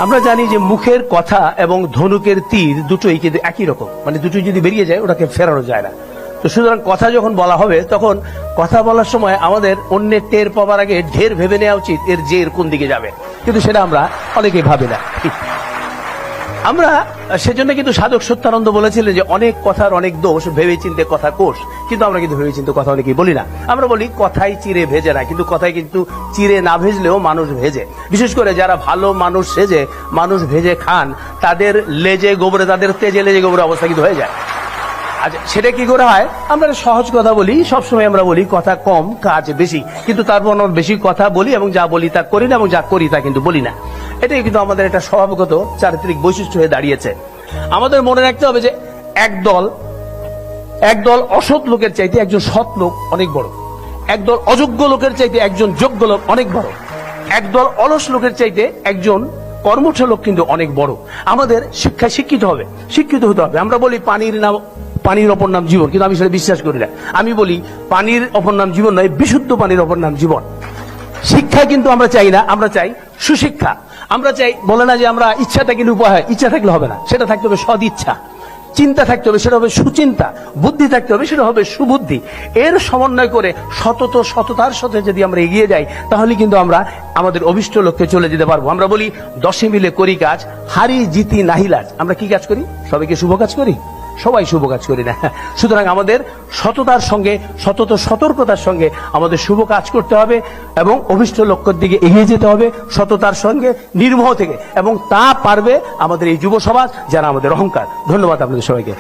আমরা জানি যে মুখের কথা এবং ধনুকের তীর দুটোই কিন্তু একই রকম, মানে দুটোই যদি বেরিয়ে যায় ওটাকে ফেরানো যায় না। তো সুতরাং কথা যখন বলা হবে তখন কথা বলার সময় আমাদের অন্যের টের পাওয়ার আগে ঢের ভেবে নেওয়া উচিত এর জের কোন দিকে যাবে, কিন্তু সেটা আমরা অনেকেই ভাবি না। আমরা সেজন্য কিন্তু সাধক সত্যানন্দ বলেছিলেন যে অনেক কথার অনেক দোষ, ভেবে চিন্তে কথা কোষ। কিন্তু আমরা কিন্তু ভেবে চিন্তে কথা অনেকেই বলি না। আমরা বলি কথাই চিরে ভেজে না, কিন্তু কথাই কিন্তু চিরে না ভেজলেও মানুষ ভেজে। বিশেষ করে যারা ভালো মানুষ সেজে মানুষ ভেজে খান, তাদের লেজে গোবরে, তাদের তেজে লেজে গোবরে অবস্থা কিন্তু হয়ে যায়। আচ্ছা, সেটা কি করে হয়? আমরা সহজ কথা বলি, সবসময় আমরা বলি কথা কম কাজ বেশি, কিন্তু তারপর আমরা বেশি কথা বলি এবং যা বলি তা করি না, এবং যা করি তা কিন্তু বলি না। এটাই কিন্তু আমাদের একটা স্বভাবগত চারিত্রিক বৈশিষ্ট্য হয়ে দাঁড়িয়েছে। আমাদের মনে রাখতে হবে যে একদল অসৎ লোকের চাইতে একজন সৎ লোক অনেক বড়, একদল অযোগ্য লোকের চাইতে একজন যোগ্য লোক অনেক বড়, একদল অলস লোকের চাইতে একজন কর্মঠ লোক কিন্তু অনেক বড়। আমাদের শিক্ষায় শিক্ষিত হতে হবে। আমরা বলি পানির অপর নাম জীবন, কিন্তু আমি সেটা বিশ্বাস করি না। আমি বলি পানির অপর নাম জীবন নয়, বিশুদ্ধ পানির অপর নাম জীবন। শিক্ষা কিন্তু আমরা চাই না, আমরা চাই সুশিক্ষা। আমরা চাই, বলে না যে আমরা ইচ্ছাটা কিন্তু উপায় হয়, ইচ্ছা থাকলে হবে না, সেটা থাকতে হবে সদ ইচ্ছা। চিন্তা থাকতে হবে, সেটা হবে সুচিন্তা। বুদ্ধি থাকতে হবে, সেটা হবে সুবুদ্ধি। এর সমন্বয় করে সততার সাথে যদি আমরা এগিয়ে যাই, তাহলে কিন্তু আমরা আমাদের অভিষ্ট লক্ষ্যে চলে যেতে পারবো। আমরা বলি 10 মিলে করি কাজ, হারি জিতি নাহি লাজ। আমরা কি কাজ করি? সবাইকে শুভ কাজ করি? সবাই শুভ কাজ করি না। সুতরাং আমাদের সতর্কতার সঙ্গে আমাদের শুভ কাজ করতে হবে এবং অভিষ্ট লক্ষ্যের দিকে এগিয়ে যেতে হবে সততার সঙ্গে, নির্মোহ থেকে। এবং তা পারবে আমাদের এই যুব সমাজ, যারা আমাদের অহংকার। ধন্যবাদ আপনাদের সবাইকে।